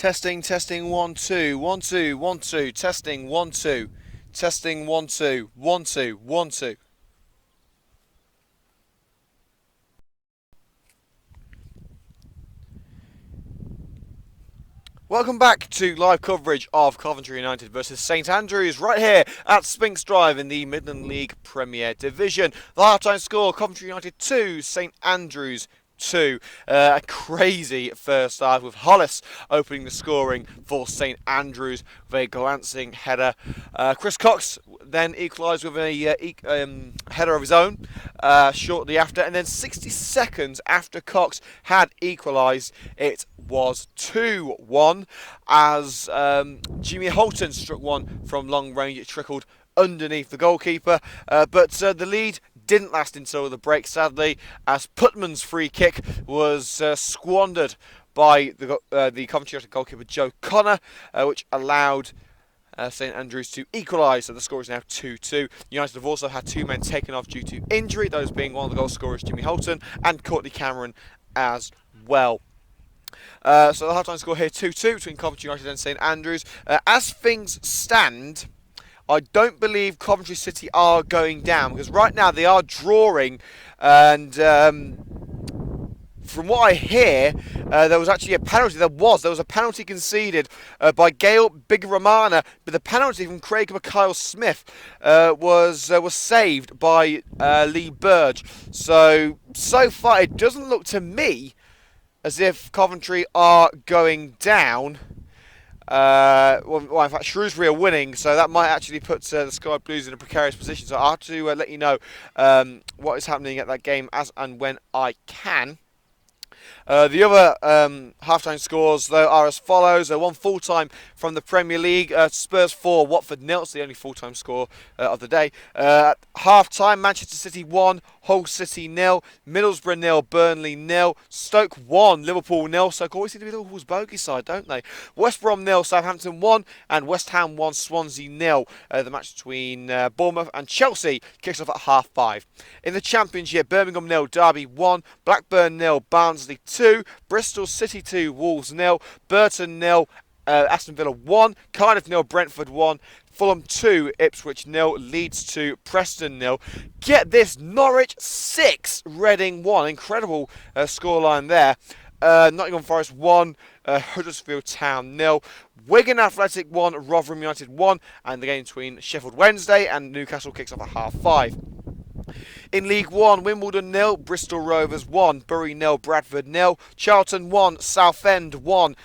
Testing, testing, 1, 2, 1, 2, 1, 2, testing, 1, 2, testing, 1, 2, 1, 2, 1, 2. Welcome back to live coverage of Coventry United versus St Andrews right here at Spinks Drive in the Midland League Premier Division. The half-time score, Coventry United 2, St Andrews 2. A crazy first half with Hollis opening the scoring for St Andrews with a glancing header. Chris Cox then equalised with a header of his own shortly after, and then 60 seconds after Cox had equalised, it was 2-1 as Jimmy Holton struck one from long range. It trickled underneath the goalkeeper, but the lead didn't last until the break, sadly, as Putman's free kick was squandered by the Coventry United goalkeeper Joe Connor, which allowed St Andrews to equalise, so the score is now 2-2. United have also had two men taken off due to injury, those being one of the goal scorers, Jimmy Holton, and Courtney Cameron as well. So the half-time score here, 2-2 between Coventry United and St Andrews. As things stand, I don't believe Coventry City are going down, because right now they are drawing, and from what I hear, there was actually a penalty. There was a penalty conceded by Gail Bigaramana, but the penalty from Craig McKyle-Smith was saved by Lee Burge. So far, it doesn't look to me as if Coventry are going down. Well, in fact, Shrewsbury are winning, so that might actually put the Sky Blues in a precarious position. So I'll have to let you know what is happening at that game as and when I can. The other half-time scores, though, are as follows. One full-time from the Premier League. Spurs 4, Watford 0. It's the only full-time score of the day. At half-time, Manchester City 1, Hull City 0, Middlesbrough 0, Burnley 0, Stoke 1, Liverpool 0. Stoke always seem to be Liverpool's bogey side, don't they? West Brom 0, Southampton 1, and West Ham 1, Swansea 0. The match between Bournemouth and Chelsea kicks off at half-5. In the Championship, Birmingham 0, Derby 1, Blackburn 0, Barnsley 2, Bristol City 2, Wolves 0, Burton 0, Aston Villa 1, Cardiff 0, Brentford 1, Fulham 2, Ipswich 0, Leeds 2, Preston 0. Get this, Norwich 6, Reading 1. Incredible scoreline there. Nottingham Forest 1, Huddersfield Town 0, Wigan Athletic 1, Rotherham United 1, and the game between Sheffield Wednesday and Newcastle kicks off at half-5. In League 1, Wimbledon 0, Bristol Rovers 1, Bury 0, Bradford 0, Charlton 1, Southend 1,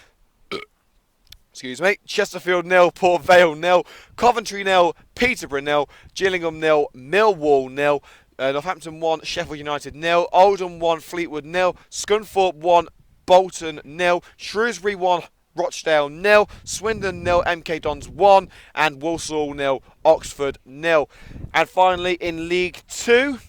excuse me, Chesterfield 0, Port Vale 0, Coventry 0, Peterborough 0, Gillingham 0, Millwall 0, Northampton 1, Sheffield United 0, Oldham 1, Fleetwood 0, Scunthorpe 1, Bolton 0, Shrewsbury 1, Rochdale 0, Swindon 0, MK Dons 1, and Walsall 0, Oxford 0. And finally in League 2,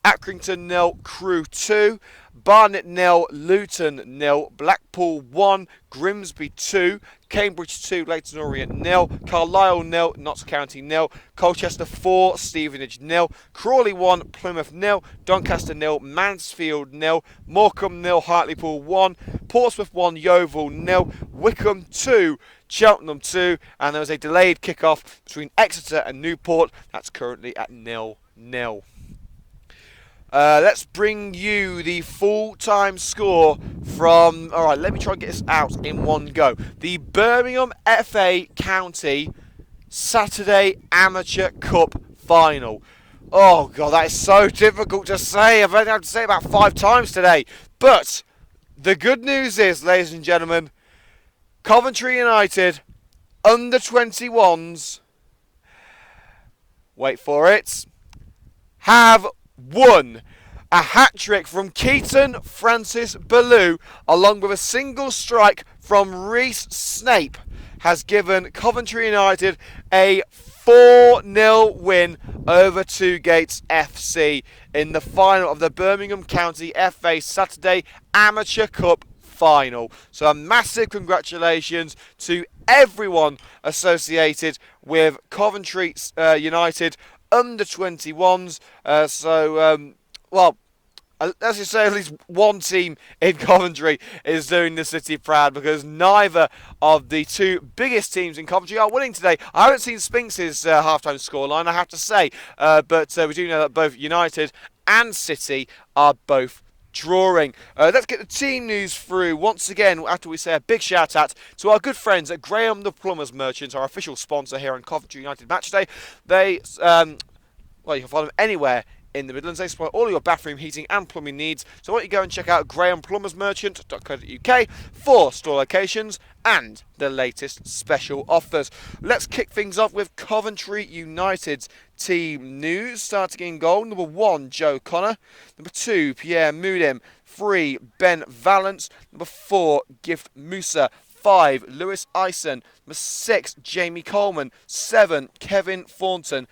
Accrington 0, Crewe 2, Barnet 0, Luton 0, Blackpool 1, Grimsby 2, Cambridge 2, Leyton Orient 0, Carlisle 0, Notts County 0, Colchester 4, Stevenage 0, Crawley 1, Plymouth 0, Doncaster 0, Mansfield 0, Morecambe 0, Hartlepool 1, Portsmouth 1, Yeovil 0, Wickham 2, Cheltenham 2, and there was a delayed kick-off between Exeter and Newport. That's currently at 0-0. Let's bring you the full-time score from... Alright, let me try and get this out in one go. The Birmingham FA County Saturday Amateur Cup Final. Oh, God, that is so difficult to say. I've only had to say it about 5 times today. But the good news is, ladies and gentlemen, Coventry United under-21s, wait for it, have won. A hat-trick from Keaton Francis Ballou, along with a single strike from Reece Snape, has given Coventry United a 4-0 win over Two Gates FC in the final of the Birmingham County FA Saturday Amateur Cup Final. So a massive congratulations to everyone associated with Coventry United under 21s. Well, As you say, at least one team in Coventry is doing the city proud, because neither of the two biggest teams in Coventry are winning today. I haven't seen Spinks's half-time scoreline, I have to say, but we do know that both United and City are both drawing. Let's get the team news through once again after we say a big shout out to our good friends at Graham the Plumbers Merchants, our official sponsor here on Coventry United Matchday. They well, you can find them anywhere in the Midlands. They supply all your bathroom heating and plumbing needs. So why don't you go and check out grahamplumbersmerchant.co.uk for store locations and the latest special offers. Let's kick things off with Coventry United's team news. Starting in goal, number 1, Joe Connor. Number 2, Pierre Mudim. 3, Ben Valance. Number 4, Gift Musa. 5, Lewis Eisen. Number 6, Jamie Coleman. 7, Kevin Thornton.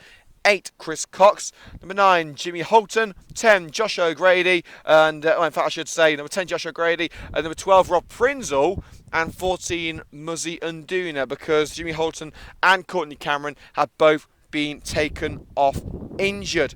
8, Chris Cox. Number 9, Jimmy Holton. 10, Josh O'Grady. And, in fact, I should say, number 10, Josh O'Grady. And number 12, Rob Prinzel. And 14, Muzzy Unduna, because Jimmy Holton and Courtney Cameron have both been taken off injured.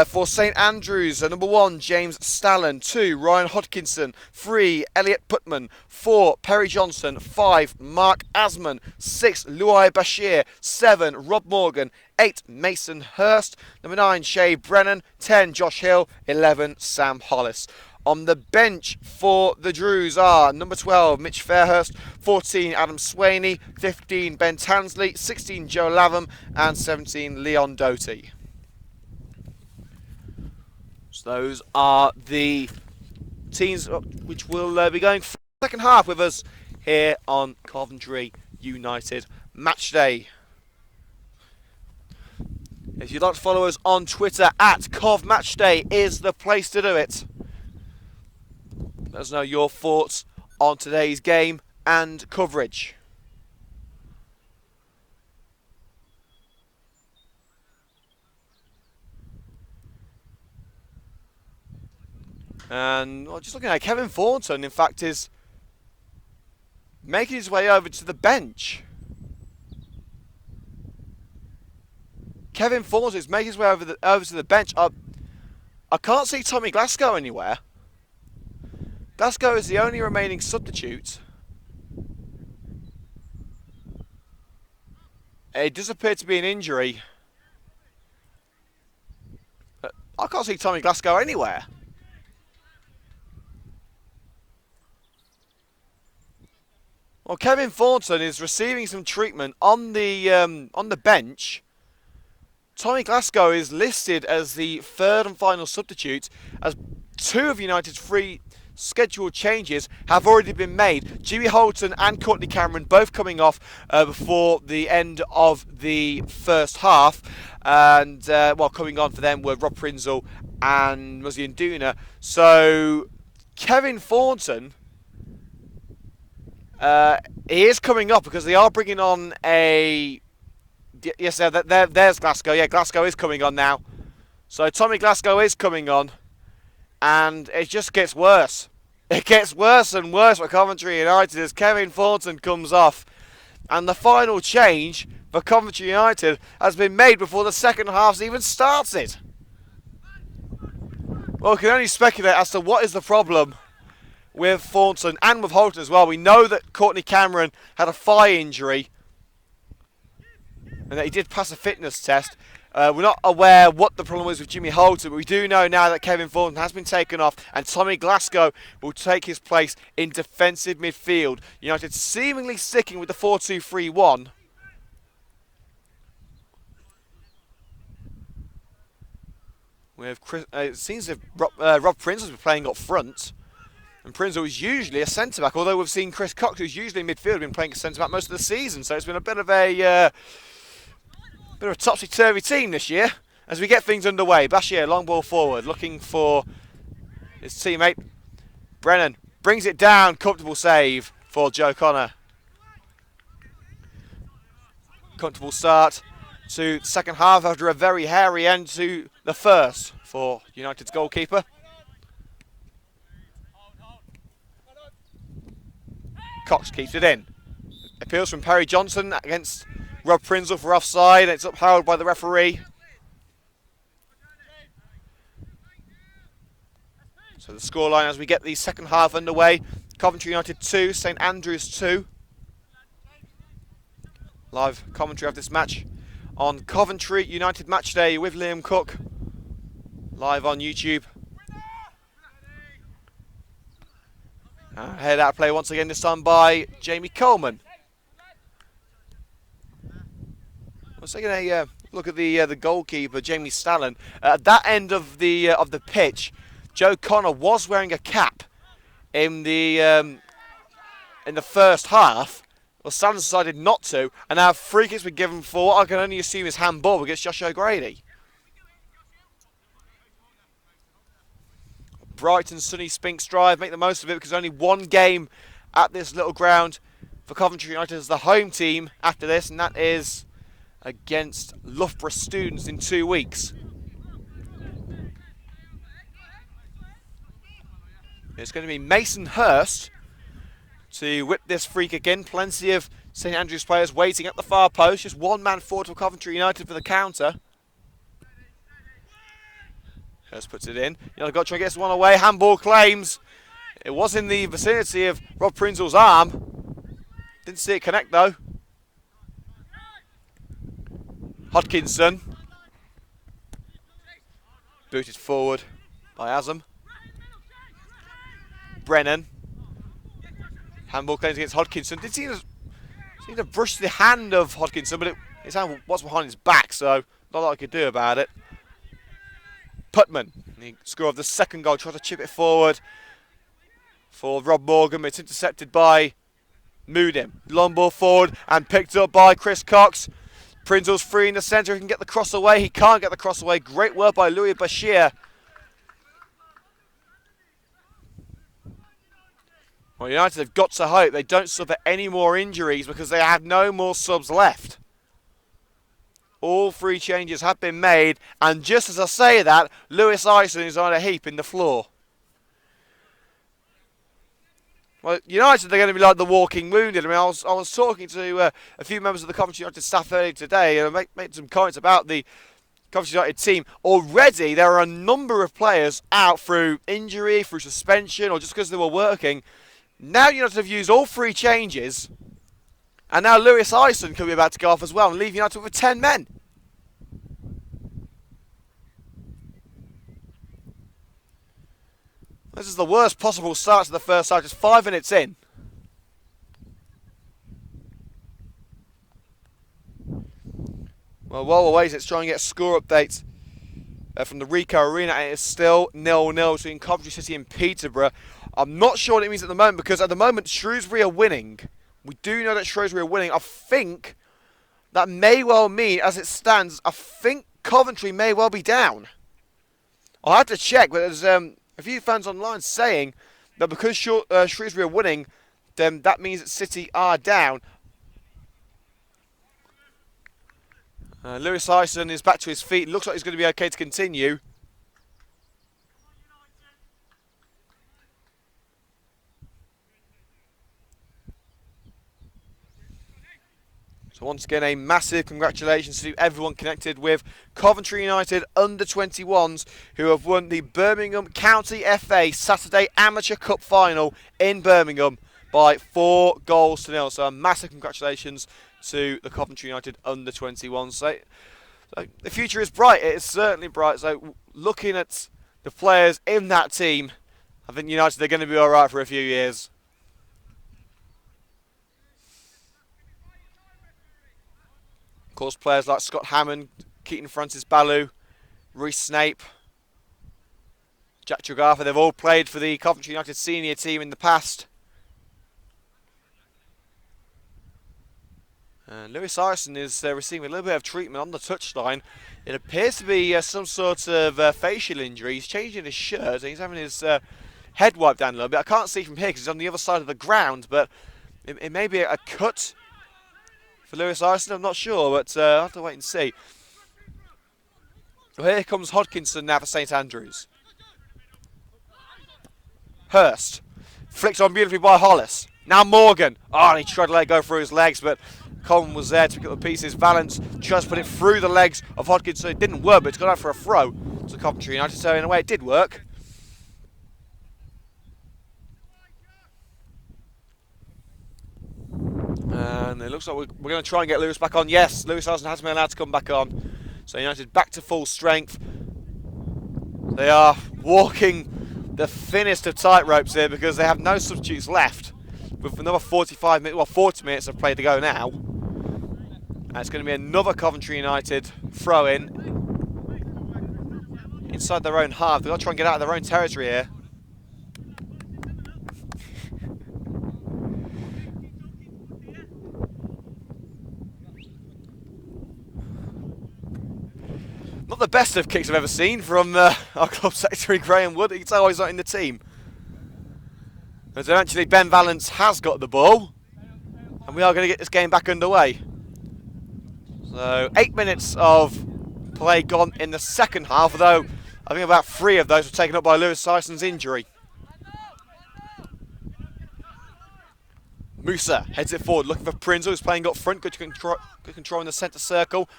For St Andrews, number 1, James Stallen. 2, Ryan Hodkinson. 3, Elliot Putman. 4, Perry Johnson. 5, Mark Asman. 6, Luai Bashir. 7, Rob Morgan. 8, Mason Hurst. Number 9, Shay Brennan. 10, Josh Hill. 11, Sam Hollis. On the bench for the Drews are number 12, Mitch Fairhurst. 14, Adam Swaney. 15, Ben Tansley. 16, Joe Latham. And 17, Leon Doty. So those are the teams which will be going for the second half with us here on Coventry United Matchday. If you'd like to follow us on Twitter, at CovMatchday is the place to do it. Let us know your thoughts on today's game and coverage. And just looking at it, Kevin Thornton, in fact, is making his way over to the bench. Kevin Thornton is making his way over to the bench. I can't see Tommy Glasgow anywhere. Glasgow is the only remaining substitute. It does appear to be an injury. I can't see Tommy Glasgow anywhere. Well, Kevin Thornton is receiving some treatment on the bench. Tommy Glasgow is listed as the third and final substitute, as 2 of United's 3 scheduled changes have already been made. Jimmy Holton and Courtney Cameron both coming off before the end of the first half. And, coming on for them were Rob Prinzel and Muzzy Nduna. So, Kevin Thornton, he is coming up because they are bringing on a... Yes, there's Glasgow. Yeah, Glasgow is coming on now. So Tommy Glasgow is coming on. And it just gets worse. It gets worse and worse for Coventry United as Kevin Thornton comes off. And the final change for Coventry United has been made before the second half's even started. Well, we can only speculate as to what is the problem with Thornton and with Holton as well. We know that Courtney Cameron had a thigh injury and that he did pass a fitness test. We're not aware what the problem was with Jimmy Holton, but we do know now that Kevin Thornton has been taken off and Tommy Glasgow will take his place in defensive midfield. United seemingly sticking with the 4-2-3-1. With it seems as if Rob Prinzel has been playing up front. And Prinzel is usually a centre-back, although we've seen Chris Cox, who's usually in midfield, been playing centre-back most of the season. So it's been a bit of a topsy-turvy team this year as we get things underway. Bashir, long ball forward, looking for his teammate. Brennan brings it down, comfortable save for Joe Connor. Comfortable start to the second half after a very hairy end to the first for United's goalkeeper. Cox keeps it in. Appeals from Perry Johnson against Rob Prinzel for offside. It's upheld by the referee. So the scoreline as we get the second half underway, Coventry United 2, St Andrews 2. Live commentary of this match on Coventry United Match Day with Liam Cook, live on YouTube. Head out play once again, this time by Jamie Coleman. I was taking a look at the goalkeeper, Jamie Stallen. At that end of the pitch, Joe Connor was wearing a cap in the first half. Well, Stallen decided not to, and now free kicks were given for what I can only assume is handball against Josh O'Grady. Bright and sunny Spinks Drive, make the most of it because only one game at this little ground for Coventry United as the home team after this, and that is against Loughborough Students in 2 weeks. It's going to be Mason Hurst to whip this free kick in. Plenty of St Andrews players waiting at the far post. Just one man forward for Coventry United for the counter. Hurst puts it in. You know, got to try and get this one away. Handball claims. It was in the vicinity of Rob Prinzel's arm. Didn't see it connect though. Hodkinson. Booted forward by Azam. Brennan. Handball claims against Hodkinson. Did seem to brush the hand of Hodkinson, but his hand was behind his back, so not a lot I could do about it. Putman, he scored the second goal, tried to chip it forward for Rob Morgan, but it's intercepted by Moodim. Long ball forward and picked up by Chris Cox. Prinzel's free in the centre, he can get the cross away, he can't get the cross away. Great work by Louis Bashir. Well, United have got to hope they don't suffer any more injuries because they have no more subs left. All 3 changes have been made, and just as I say that, Lewis Ison is on a heap in the floor. Well, United are going to be like the walking wounded. I mean, I was talking to a few members of the Coventry United staff earlier today, and I made some comments about the Coventry United team. Already, there are a number of players out through injury, through suspension, or just because they were working. Now United have used all 3 changes, and now Lewis Ison could be about to go off as well and leave United with 10 men. This is the worst possible start to the first half, just 5 minutes in. Well, while we're waiting, let's try and get a score update from the Ricoh Arena, and it's still 0-0 between Coventry City and Peterborough. I'm not sure what it means at the moment, because at the moment Shrewsbury are winning. We do know that Shrewsbury are winning. I think that may well mean, as it stands, I think Coventry may well be down. I'll have to check, but there's a few fans online saying that because Shrewsbury are winning, then that means that City are down. Lewis Ison is back to his feet. Looks like he's going to be okay to continue. So once again, a massive congratulations to everyone connected with Coventry United under-21s who have won the Birmingham County FA Saturday Amateur Cup Final in Birmingham by 4 goals to 0. So a massive congratulations to the Coventry United under-21s. So the future is bright. It is certainly bright. So looking at the players in that team, I think United are going to be all right for a few years. Of course, players like Scott Hammond, Keaton Francis Baloo, Reece Snape, Jack Tregartha, they've all played for the Coventry United senior team in the past. Lewis Ison is receiving a little bit of treatment on the touchline. It appears to be some sort of facial injury. He's changing his shirt and he's having his head wiped down a little bit. I can't see from here because he's on the other side of the ground, but it may be a cut for Lewis Ison, I'm not sure, but I'll have to wait and see. Well, here comes Hodkinson now for St Andrews. Hurst. Flicked on beautifully by Hollis. Now Morgan. Oh, and he tried to let it go through his legs, but Coleman was there to pick up the pieces. Valance tries to put it through the legs of Hodkinson. It didn't work, but it's gone out for a throw to Coventry United, so in a way it did work. it looks like we're going to try and get Lewis back on. Yes, Lewis hasn't been allowed to come back on. So United back to full strength. They are walking the thinnest of tightropes here because they have no substitutes left. With another 45 minutes, well, 40 minutes of play to go now. And it's going to be another Coventry United throw-in inside their own half. They've got to try and get out of their own territory here. Not the best of kicks I've ever seen from our club secretary Graham Wood. You can tell he's not in the team. As eventually Ben Valence has got the ball. And we are going to get this game back underway. So 8 minutes of play gone in the second half, although I think about 3 of those were taken up by Lewis Syson's injury. Musa heads it forward, looking for Prinzel, who's playing up front. Good control in the centre circle.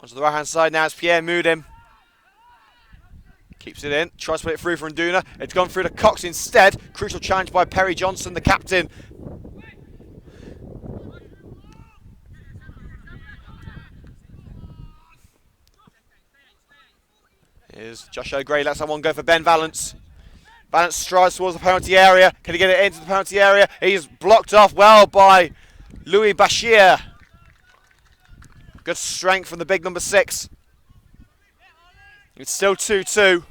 Onto the right-hand side now is Pierre Mudim. Keeps it in, tries to put it through from Nduna. It's gone through to Cox instead. Crucial challenge by Perry Johnson, the captain. Here's Josh O'Gray, lets that one go for Ben Valence. Valence strides towards the penalty area. Can he get it into the penalty area? He's blocked off well by Louis Bashir. Good strength from the big number 6. It's still 2-2.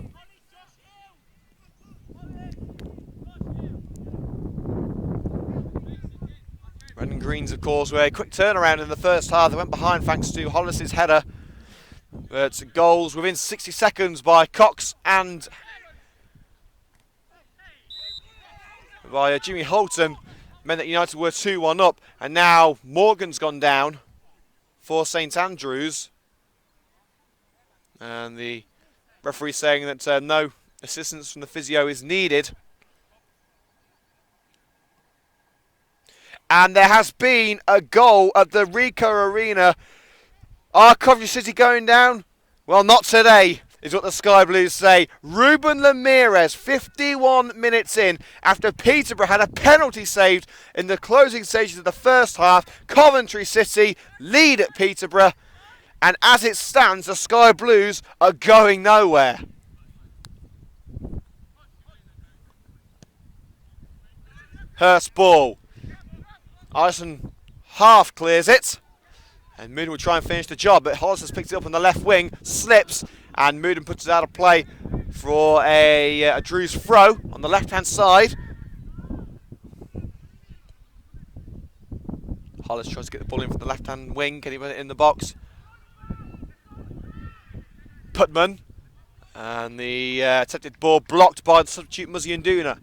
Red and Greens, of course, were a quick turnaround in the first half. They went behind thanks to Hollis's header. But goals within 60 seconds by Cox and by Jimmy Holton meant that United were 2-1 up. And now Morgan's gone down for St Andrews. And the referee saying that no assistance from the physio is needed. And there has been a goal at the Ricoh Arena. Are Coventry City going down? Well, not today, is what the Sky Blues say. Ruben Ramirez, 51 minutes in, after Peterborough had a penalty saved in the closing stages of the first half. Coventry City lead at Peterborough. And as it stands, the Sky Blues are going nowhere. Hurst ball. Ison half clears it. And Mooden will try and finish the job, but Hollis has picked it up on the left wing, slips, and Mooden puts it out of play for a Drew's throw on the left-hand side. Hollis tries to get the ball in from the left-hand wing. Can he put it in the box? Putman. And the attempted ball blocked by the substitute Muzzy and Nduna.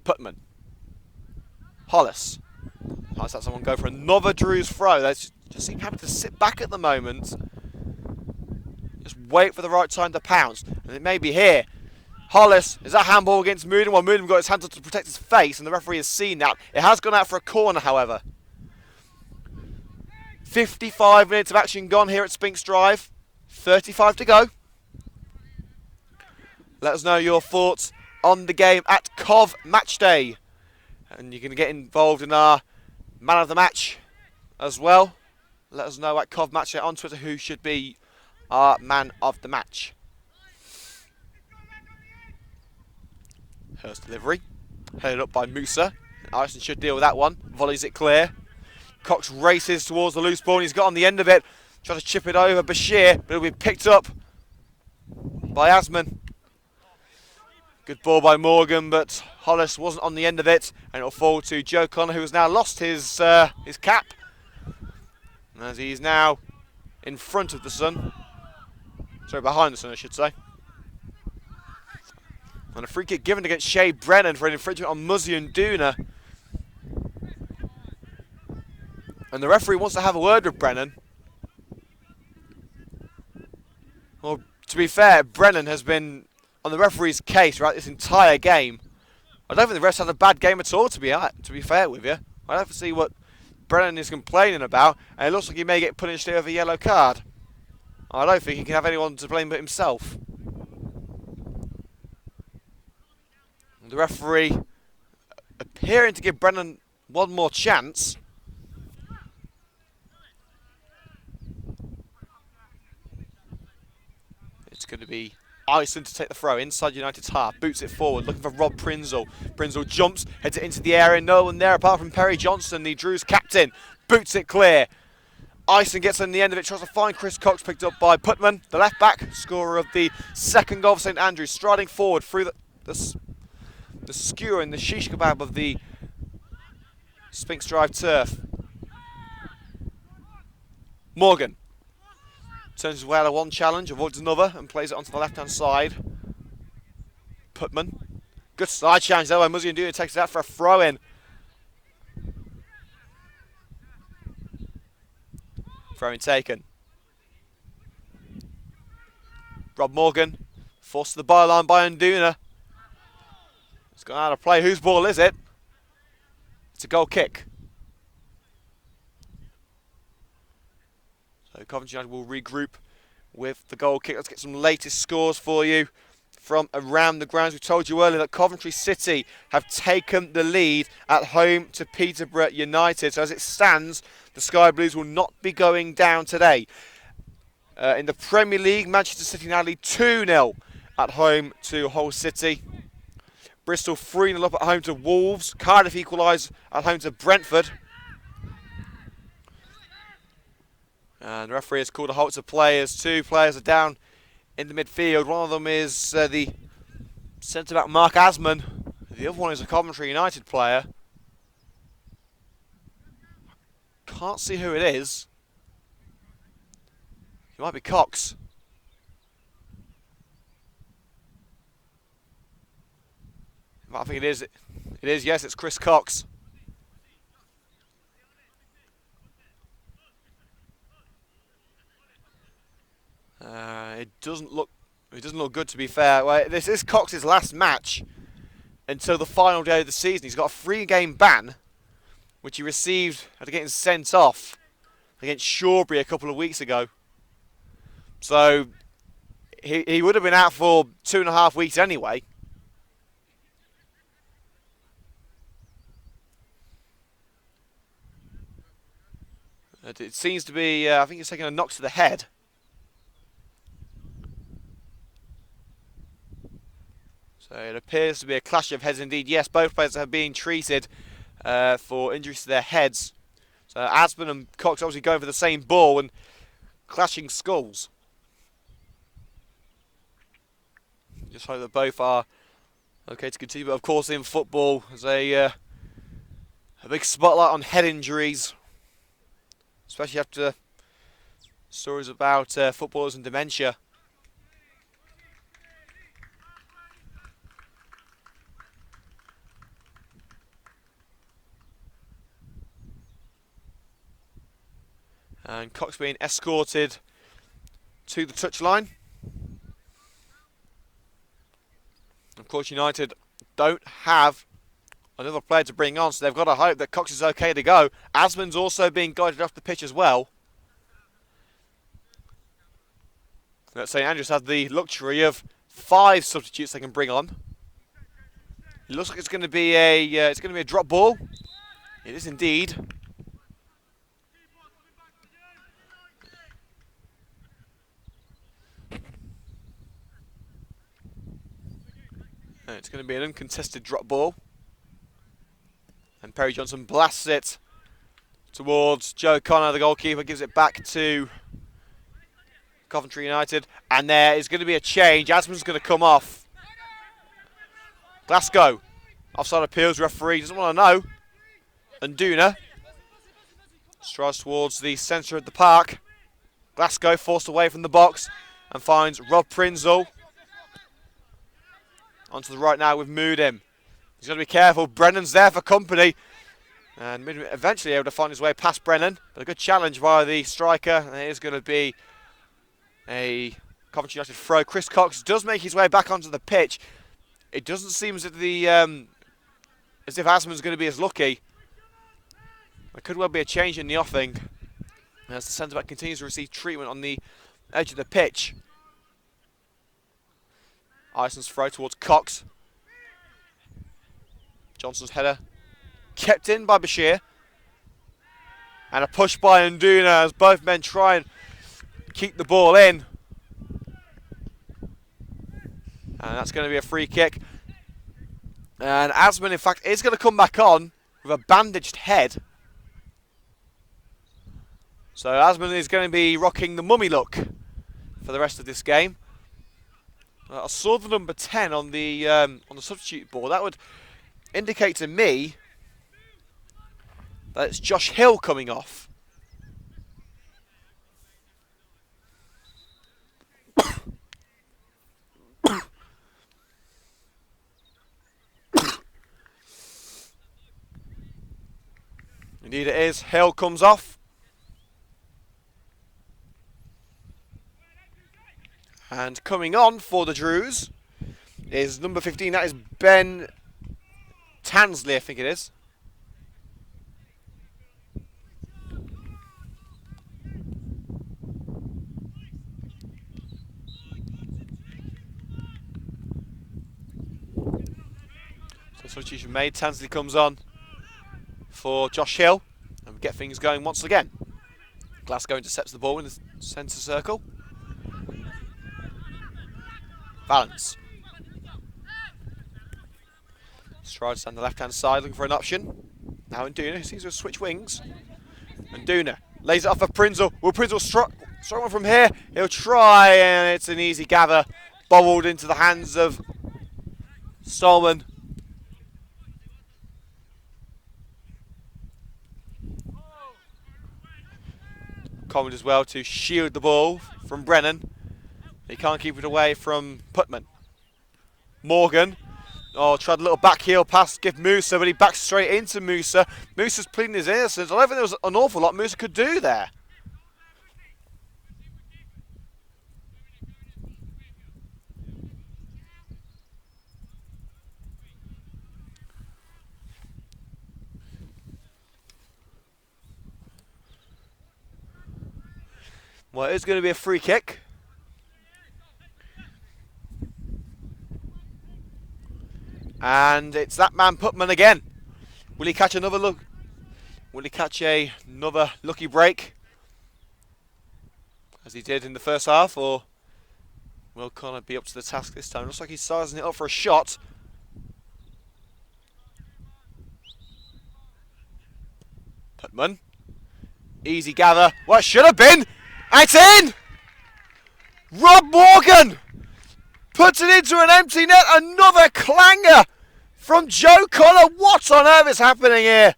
Putman. Hollis. Hollis let someone go for another Drew's throw. They just seem happy to sit back at the moment. Just wait for the right time to pounce. And it may be here. Hollis, is that handball against Mooden? Well, Mooden got his hands up to protect his face, and the referee has seen that. It has gone out for a corner, however. 55 minutes of action gone here at Spinks Drive. 35 to go. Let us know your thoughts on the game at Cov Match Day. And you can get involved in our Man of the Match as well. Let us know at Cov Match Day on Twitter who should be our Man of the Match. Hurst delivery. Headed up by Musa. Ison should deal with that one. Volleys it clear. Cox races towards the loose ball and he's got on the end of it. Tries to chip it over Bashir, but it'll be picked up by Asman. Good ball by Morgan, but Hollis wasn't on the end of it, and it'll fall to Joe Connor, who has now lost his cap, as he's now in front of the sun. Sorry, behind the sun, I should say. And a free kick given against Shea Brennan for an infringement on Muzzy and Nduna. And the referee wants to have a word with Brennan. Well, to be fair, Brennan has been on the referee's case throughout this entire game. I don't think the refs had a bad game at all, to be fair with you. I'd have to see what Brennan is complaining about, and it looks like he may get punished here with a yellow card. I don't think he can have anyone to blame but himself. The referee appearing to give Brennan one more chance. It's going to be Iceland to take the throw inside United's half. Boots it forward, looking for Rob Prinzel. Prinzel jumps, heads it into the area. No one there apart from Perry Johnson, the Drew's captain. Boots it clear. Iceland gets on the end of it, tries to find Chris Cox, picked up by Putman, the left back, scorer of the second goal for St Andrews, striding forward through the skewer and the shish kebab of the Spinks Drive turf. Morgan turns his way out of one challenge, avoids another, and plays it onto the left-hand side. Putman. Good side challenge there by Muzzy Nduna, takes it out for a throw-in. Throw-in taken. Rob Morgan, forced to the byline by Nduna. It's gone out of play. Whose ball is it? It's a goal kick. So Coventry United will regroup with the goal kick. Let's get some latest scores for you from around the grounds. We told you earlier that Coventry City have taken the lead at home to Peterborough United. So as it stands, the Sky Blues will not be going down today. In the Premier League, Manchester City now lead 2-0 at home to Hull City. Bristol 3-0 up at home to Wolves. Cardiff equalise at home to Brentford. And the referee has called a halt to play as two players are down in the midfield. One of them is the centre-back Mark Asman. The other one is a Coventry United player. Can't see who it is. It might be Cox. I think it is. It is, yes, it's Chris Cox. It doesn't look good, to be fair. Well, this is Cox's last match until the final day of the season. He's got a 3-game ban, which he received after getting sent off against Shawbury a couple of weeks ago. So he would have been out for 2.5 weeks anyway. It seems to be, I think he's taking a knock to the head. So it appears to be a clash of heads indeed. Yes, both players have been treated for injuries to their heads. So Asman and Cox obviously going for the same ball and clashing skulls. Just hope that both are okay to continue. But of course in football, there's a big spotlight on head injuries. Especially after stories about footballers and dementia. And Cox being escorted to the touchline. Of course, United don't have another player to bring on, so they've got to hope that Cox is okay to go. Asman's also being guided off the pitch as well. Let's say Andrews have the luxury of 5 substitutes they can bring on. It looks like it's going to be a drop ball. It is indeed. And it's going to be an uncontested drop ball. And Perry Johnson blasts it towards Joe Connor, the goalkeeper, gives it back to Coventry United. And there is going to be a change. Asman's going to come off. Glasgow, offside appeals, referee doesn't want to know. And Nduna strides towards the centre of the park. Glasgow forced away from the box and finds Rob Prinzel. Onto the right now with Moodim. He's got to be careful. Brennan's there for company. And eventually able to find his way past Brennan. But a good challenge by the striker. And it is going to be a Coventry United throw. Chris Cox does make his way back onto the pitch. It doesn't seem as if Asman's going to be as lucky. There could well be a change in the offing as the centre-back continues to receive treatment on the edge of the pitch. Iceland's throw towards Cox. Johnson's header kept in by Bashir. And a push by Nduna as both men try and keep the ball in. And that's going to be a free kick. And Asman, in fact, is going to come back on with a bandaged head. So Asman is going to be rocking the mummy look for the rest of this game. I saw the number 10 on the substitute board. That would indicate to me that it's Josh Hill coming off. Indeed it is. Hill comes off. And coming on for the Drews is number 15. That is Ben Tansley, I think it is. So substitution made. Tansley comes on for Josh Hill. And we get things going once again. Glasgow intercepts the ball in the centre circle. Valance. Strides down the left-hand side looking for an option. Now Nduna, who seems to have switched wings. Nduna lays it off for Prinzel. Will Prinzel strike one from here? He'll try, and it's an easy gather. Bobbled into the hands of Stallman. Common as well to shield the ball from Brennan. He can't keep it away from Putman. Morgan. Oh, tried a little back heel pass, give Musa, but he backs straight into Musa. Musa's pleading his innocence. I don't think there was an awful lot Musa could do there. Well, it is going to be a free kick. And it's that man Putman again. Will he catch another look? Will he catch another lucky break, as he did in the first half, or will Connor be up to the task this time? Looks like he's sizing it up for a shot. Putman. Easy gather. What should have been? And it's in! Rob Morgan puts it into an empty net. Another clanger from Joe Connor. What on earth is happening here?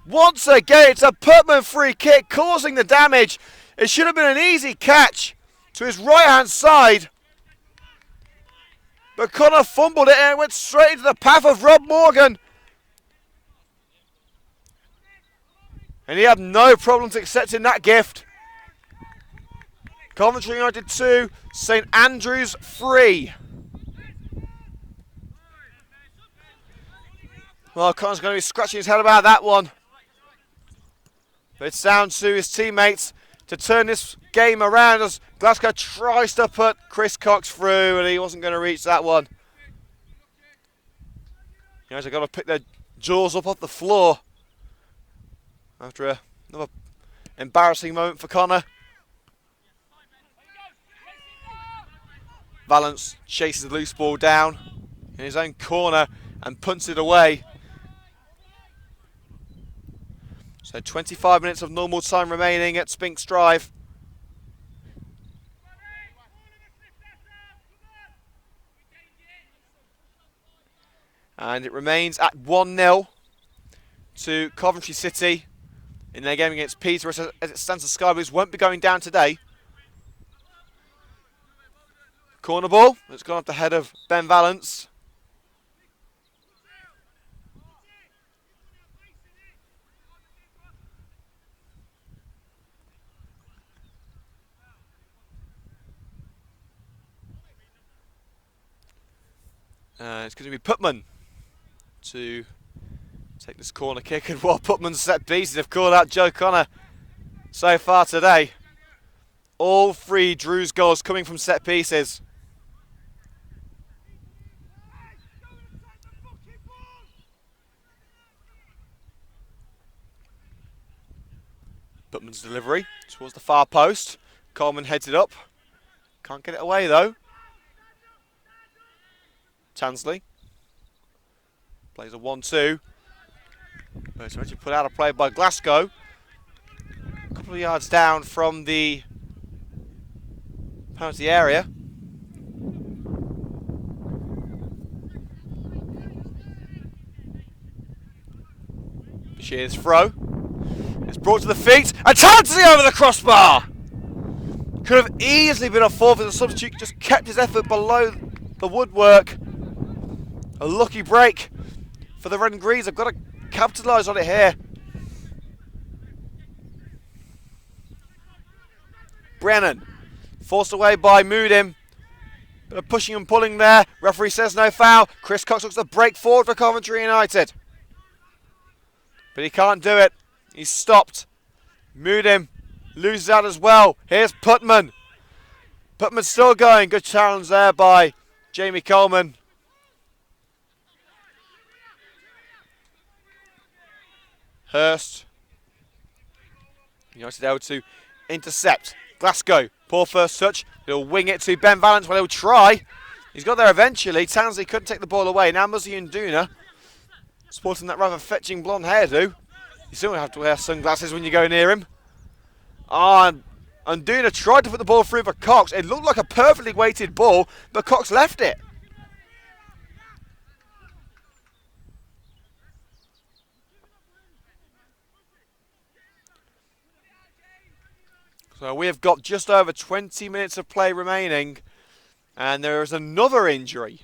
Once again, it's a Putman free kick causing the damage. It should have been an easy catch to his right-hand side. But Connor fumbled it and it went straight into the path of Rob Morgan. And he had no problems accepting that gift. Coventry United 2, St Andrews 3. Well, Connor's going to be scratching his head about that one. But it's down to his teammates to turn this game around as Glasgow tries to put Chris Cox through, and he wasn't going to reach that one. You guys have got to pick their jaws up off the floor after another embarrassing moment for Connor. Valance chases the loose ball down in his own corner and punts it away. So 25 minutes of normal time remaining at Spinks Drive. And it remains at 1-0 to Coventry City in their game against Peterborough. As it stands, the Sky Blues won't be going down today. Corner ball, it's gone off the head of Ben Valance. It's going to be Putman to take this corner kick, and what Putman's set pieces have called out Joe Connor so far today. All three Drews goals coming from set pieces. Putman's delivery towards the far post. Coleman heads it up. Can't get it away though. Tansley plays a 1-2. But it's actually put out of play by Glasgow. A couple of yards down from the penalty area. Bashir's throw. It's brought to the feet. And Tansley over the crossbar! Could have easily been a fourth if the substitute just kept his effort below the woodwork. A lucky break for the Red and Greens. They've got to capitalise on it here. Brennan forced away by Moodim. Bit of pushing and pulling there. Referee says no foul. Chris Cox looks to break forward for Coventry United. But he can't do it. He's stopped. Moodim loses out as well. Here's Putman. Putman's still going. Good challenge there by Jamie Coleman. Hurst. United able to intercept. Glasgow, poor first touch. He'll wing it to Ben Valance. Well, he'll try. He's got there eventually. Tansley couldn't take the ball away. Now Muzzy and Duna, sporting that rather fetching blonde hairdo. You still have to wear sunglasses when you go near him. And Duna tried to put the ball through for Cox. It looked like a perfectly weighted ball, but Cox left it. So we have got just over 20 minutes of play remaining. And there is another injury.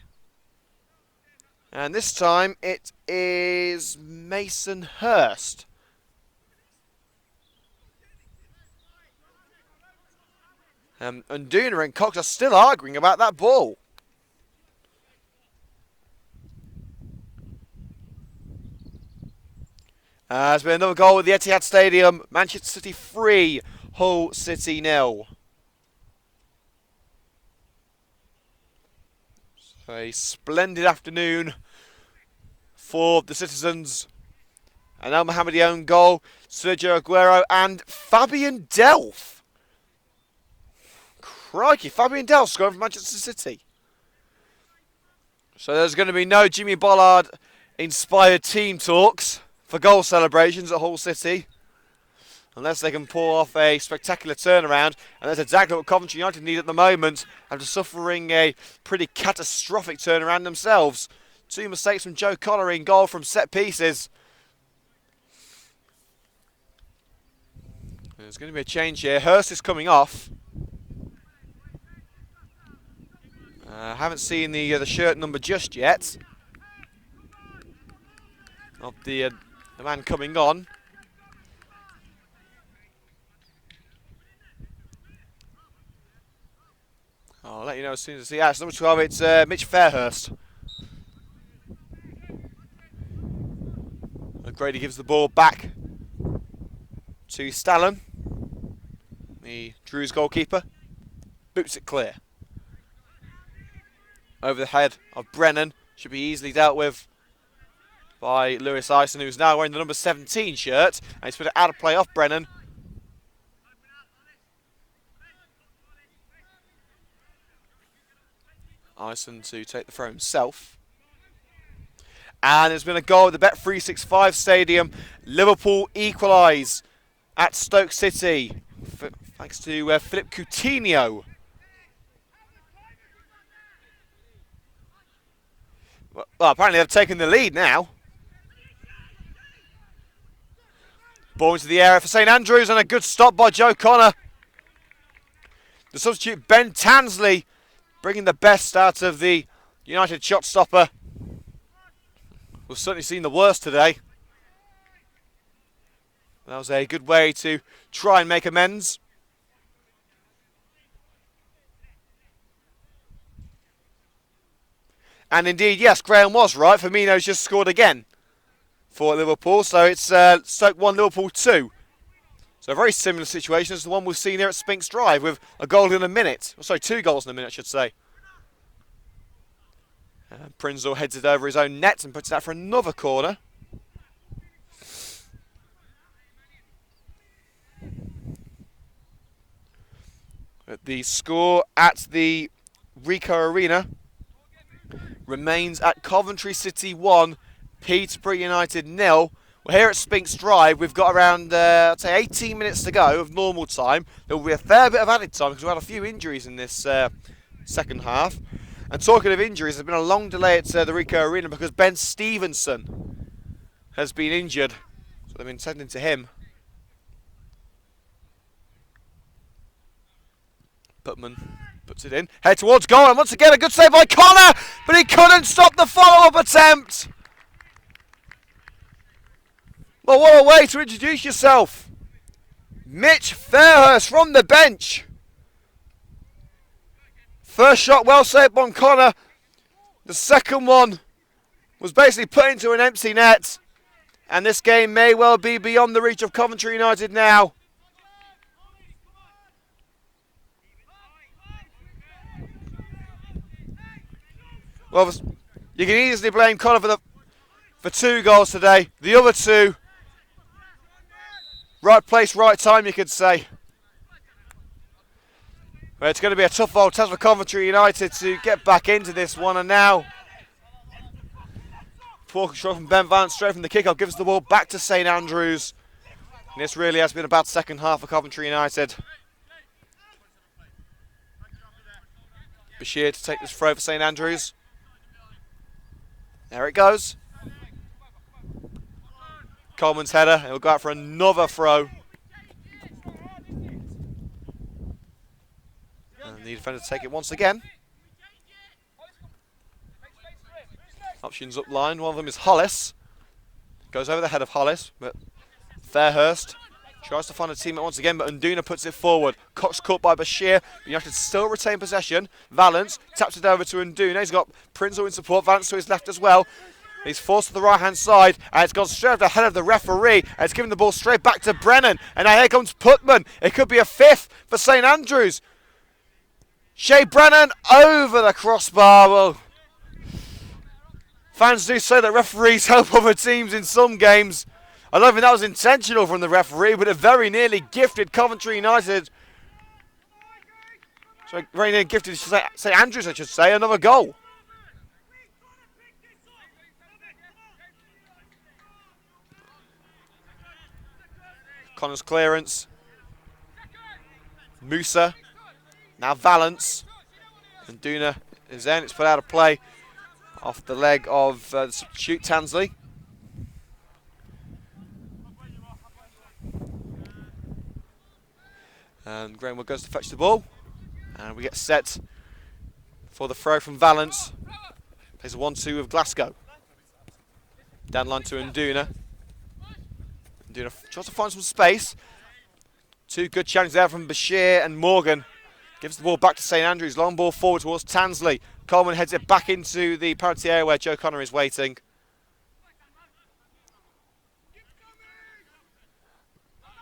And this time it is Mason Hurst. And Duna and Cox are still arguing about that ball. There's been another goal at the Etihad Stadium. Manchester City 3, Hull City 0. So a splendid afternoon for the citizens. An El Mohammadi own goal, Sergio Aguero and Fabian Delph. Crikey, Fabian Delph scoring for Manchester City. So there's going to be no Jimmy Bollard inspired team talks for goal celebrations at Hull City. Unless they can pull off a spectacular turnaround. And that's exactly what Coventry United need at the moment, after suffering a pretty catastrophic turnaround themselves. 2 mistakes from Joe Connery in goal from set pieces. There's going to be a change here. Hurst is coming off. Haven't seen the shirt number just yet of the man coming on. I'll let you know as soon as I see. Yeah, it's number 12. It's Mitch Fairhurst. Grady gives the ball back to Stallen, the Drew's goalkeeper. Boots it clear. Over the head of Brennan. Should be easily dealt with by Lewis Ison, who's now wearing the number 17 shirt. And he's put it out of play off Brennan. Ison to take the throw himself. And there's been a goal at the Bet365 Stadium. Liverpool equalise at Stoke City, thanks to Philip Coutinho. Well, apparently they've taken the lead now. Ball into the area for St Andrews, and a good stop by Joe Connor. The substitute Ben Tansley bringing the best out of the United shot stopper. We've certainly seen the worst today. That was a good way to try and make amends. And indeed, yes, Graham was right. Firmino's just scored again for Liverpool. So it's Stoke 1, Liverpool 2. So a very similar situation as the one we've seen here at Spinks Drive, with a goal in a minute. Oh, sorry, 2 goals in a minute, I should say. Prinzel heads it over his own net and puts it out for another corner. The score at the Rico Arena remains at Coventry City 1, Peterborough United 0. Well, here at Spinks Drive, we've got around, I'd say 18 minutes to go of normal time. There will be a fair bit of added time because we had a few injuries in this second half. And talking of injuries, there's been a long delay at the Rico Arena because Ben Stevenson has been injured. So they've been sending to him. Putman puts it in. Head towards goal, and once again a good save by Connor, but he couldn't stop the follow-up attempt. Well, what a way to introduce yourself. Mitch Fairhurst from the bench. First shot well saved by Connor. The second one was basically put into an empty net. And this game may well be beyond the reach of Coventry United now. Well, you can easily blame Connor for 2 goals today. The other 2, right place, right time, you could say. Well, it's going to be a tough old test for Coventry United to get back into this one. And now, poor control from Ben Vance straight from the kick-off gives the ball back to St Andrews. And this really has been a bad second half for Coventry United. Bashir to take this throw for St Andrews. There it goes. Coleman's header, and he'll go out for another throw. And the defender to take it once again. Options up line, one of them is Hollis. Goes over the head of Hollis, but Fairhurst tries to find a teammate once again, but Unduna puts it forward. Cox caught by Bashir, but United still retain possession. Valance taps it over to Unduna. He's got Prinzel in support, Vance to his left as well. He's forced to the right-hand side, and it's gone straight ahead of the referee, and it's given the ball straight back to Brennan. And now here comes Putman. It could be a 5th for St Andrews. Shea Brennan over the crossbar. Well, fans do say that referees help other teams in some games. I don't think that was intentional from the referee, but it very nearly gifted Coventry United. So very nearly gifted St Andrews, I should say, another goal. Connor's clearance. Musa. Now Valance. And Duna is in. It's put out of play off the leg of the substitute Tansley. And Greenwood goes to fetch the ball. And we get set for the throw from Valance. Plays a 1-2 with Glasgow. Down line to Nduna. Nduna tries to find some space. 2 good challenges there from Bashir and Morgan. Gives the ball back to St Andrews. Long ball forward towards Tansley. Coleman heads it back into the penalty area where Joe Connor is waiting.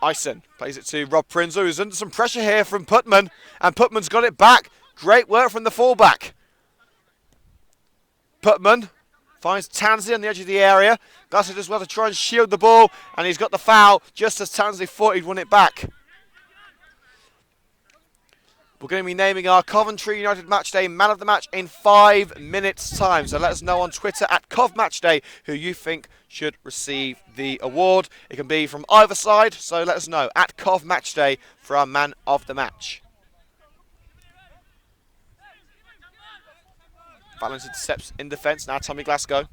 Ison plays it to Rob Prinzel, who's under some pressure here from Putman. And Putman's got it back. Great work from the fullback. Putman finds Tansley on the edge of the area. Glasser does well to try and shield the ball. And he's got the foul just as Tansley thought he'd won it back. We're going to be naming our Coventry United Matchday Man of the Match in 5 minutes' time. So let us know on Twitter at CovMatchday who you think should receive the award. It can be from either side, so let us know at CovMatchday for our Man of the Match. Valance intercepts in defence. Now Tommy Glasgow.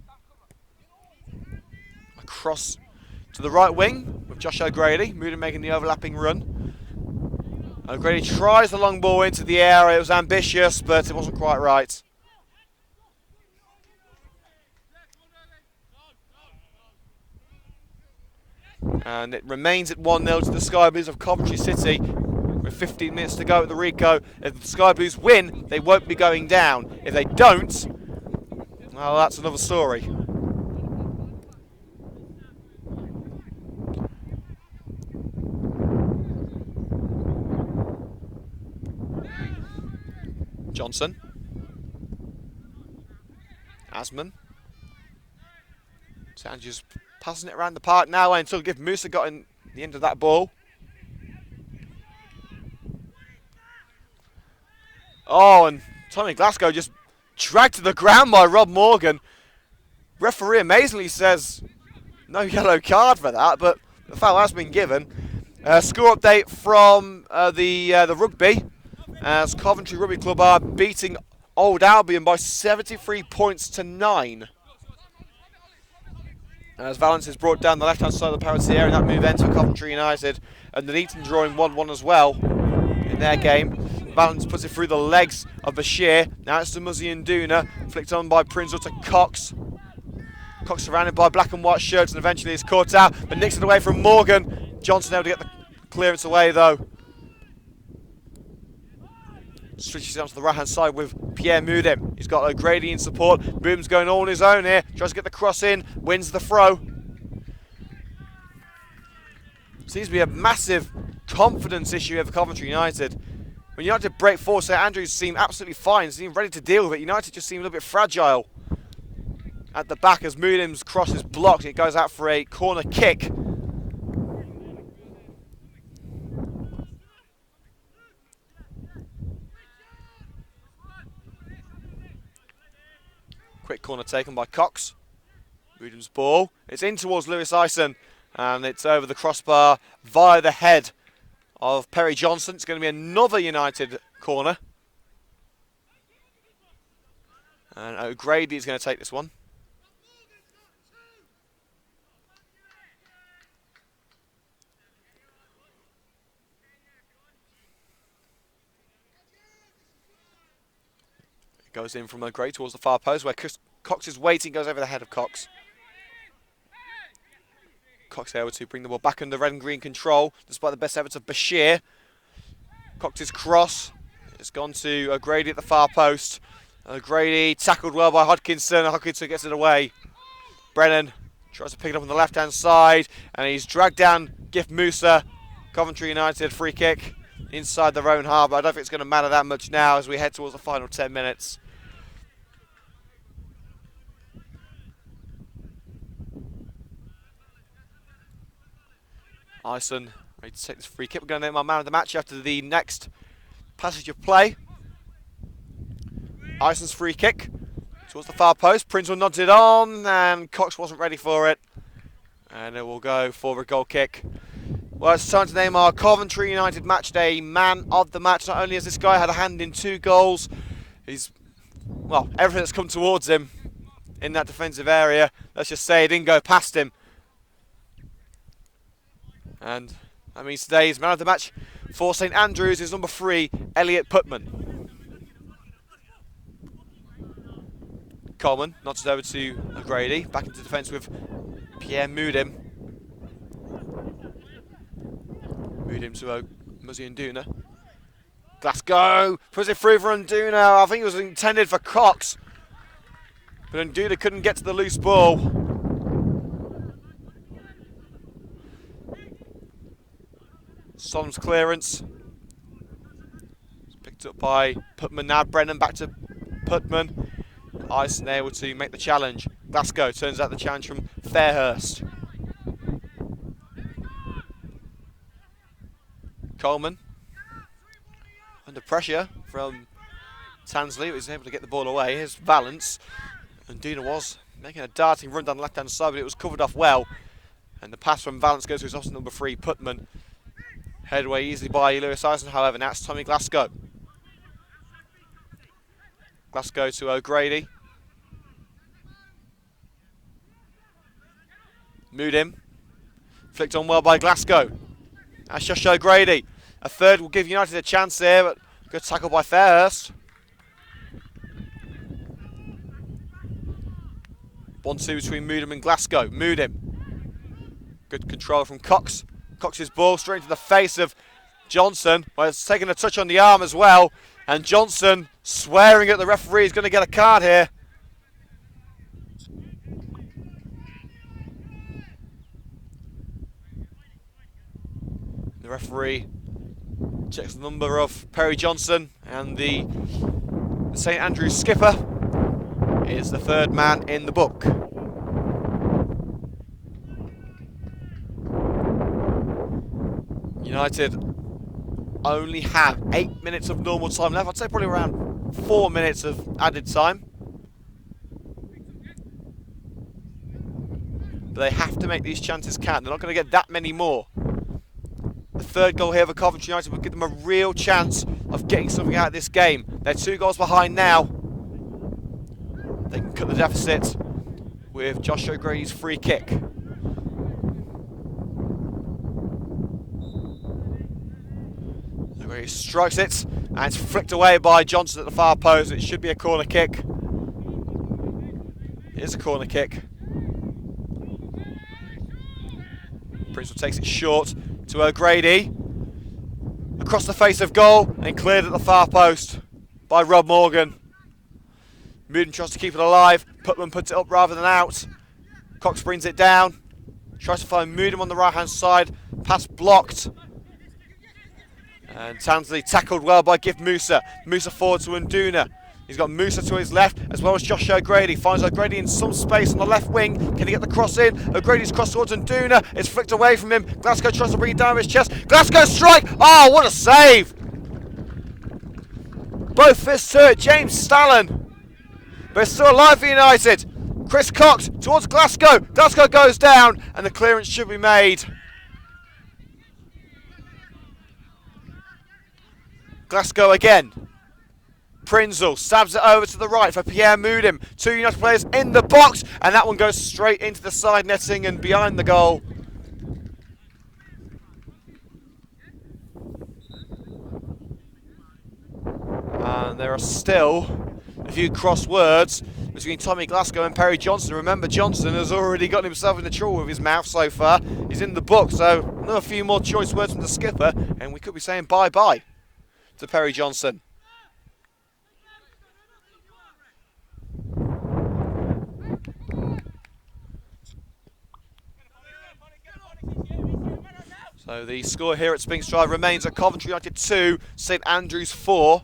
Across to the right wing with Josh O'Grady. Mooden making the overlapping run. O'Grady tries the long ball into the area. It was ambitious, but it wasn't quite right. And it remains at 1-0 to the Sky Blues of Coventry City. With 15 minutes to go at the Rico. If the Sky Blues win, they won't be going down. If they don't, well, that's another story. Johnson. Asman. Sanchez passing it around the park now until give Musa got in the end of that ball. Oh, and Tommy Glasgow just dragged to the ground by Rob Morgan. Referee amazingly says no yellow card for that, but the foul has been given. Score update from the rugby, as Coventry Rugby Club are beating Old Albion by 73 points to 9. As Valence is brought down the left-hand side of the penalty area, and that move ends for Coventry United. And the Neaton drawing 1-1 as well in their game. Valence puts it through the legs of Bashir. Now it's to Muzzy and Duna, flicked on by Prinzel to Cox. Cox surrounded by black and white shirts and eventually is caught out, but nicks it away from Morgan. Johnson able to get the clearance away though. Switches onto the right hand side with Pierre Mudim. He's got O'Grady in support. Mudim's going all on his own here. Tries to get the cross in, wins the throw. Seems to be a massive confidence issue here for Coventry United. When United break forward, St Andrews seem absolutely fine, seem ready to deal with it. United just seem a little bit fragile at the back as Mudim's cross is blocked. It goes out for a corner kick. Quick corner taken by Cox. Mudim's ball. It's in towards Lewis Ison. And it's over the crossbar via the head of Perry Johnson. It's going to be another United corner. And O'Grady is going to take this one. It goes in from O'Grady towards the far post where Cox is waiting, goes over the head of Cox. Cox able to bring the ball back under red and green control, despite the best efforts of Bashir. Cox's cross has gone to O'Grady at the far post. O'Grady tackled well by Hodkinson. Hodkinson gets it away. Brennan tries to pick it up on the left-hand side, and he's dragged down Gif Musa. Coventry United free kick inside their own half, but I don't think it's going to matter that much now as we head towards the final 10 minutes. Ison ready to take this free kick. We're going to name our man of the match after the next passage of play. Ison's free kick towards the far post. Prinzel nods it on, and Cox wasn't ready for it. And it will go for a goal kick. Well, it's time to name our Coventry United Matchday man of the match. Not only has this guy had a hand in 2 goals, he's, well, everything that's come towards him in that defensive area, let's just say it didn't go past him. And that means today's man of the match for St Andrews is number 3, Elliot Putman. Coleman nods it over to O'Grady. Back into defence with Pierre Mudim. Mudim to Muzzy and Duna. Glasgow puts it through for Nduna. I think it was intended for Cox, but Nduna couldn't get to the loose ball. Solom's clearance. It's picked up by Putman now. Brennan back to Putman. Ison able to make the challenge. Glasgow turns out the challenge from Fairhurst. Coleman under pressure from Tansley, who was able to get the ball away. Here's Valence. And Duna was making a darting run down the left hand side, but it was covered off well. And the pass from Valence goes to his opposite number 3, Putman. Headed away easily by Lewis Ison, however, now it's Tommy Glasgow. Glasgow to O'Grady. Mudim. Flicked on well by Glasgow. That's just O'Grady. A third will give United a chance here, but good tackle by Fairhurst. 1-2 between Mudim and Glasgow. Mudim. Good control from Cox. Cox's ball straight into the face of Johnson. Well, it's taken a touch on the arm as well. And Johnson swearing at the referee. He's going to get a card here. The referee checks the number of Perry Johnson, and the St Andrews skipper is the 3rd man in the book. United only have 8 minutes of normal time left. I'd say probably around 4 minutes of added time. But they have to make these chances count. They're not going to get that many more. The third goal here for Coventry United will give them a real chance of getting something out of this game. They're 2 goals behind now. They can cut the deficit with Josh O'Grady's free kick. O'Grady strikes it, and it's flicked away by Johnson at the far post. It should be a corner kick. It is a corner kick. Prince takes it short to O'Grady. Across the face of goal and cleared at the far post by Rob Morgan. Mooden tries to keep it alive. Putman puts it up rather than out. Cox brings it down. Tries to find Mooden on the right hand side. Pass blocked. And Tansley tackled well by Gift Musa. Musa forward to Nduna. He's got Musa to his left as well as Josh O'Grady. Finds O'Grady in some space on the left wing. Can he get the cross in? O'Grady's cross towards Nduna. It's flicked away from him. Glasgow tries to bring it down with his chest. Glasgow strike! Oh, what a save! Both fists to it. James Stallen. But it's still alive for United. Chris Cox towards Glasgow. Glasgow goes down and the clearance should be made. Glasgow again. Prinzel stabs it over to the right for Pierre Moodim. 2 United players in the box, and that one goes straight into the side netting and behind the goal. And there are still a few cross words between Tommy Glasgow and Perry Johnson. Remember, Johnson has already gotten himself into trouble with his mouth so far. He's in the book, so another few more choice words from the skipper, and we could be saying bye-bye to Perry Johnson. So the score here at Spinks Drive remains at Coventry United 2, St Andrews 4.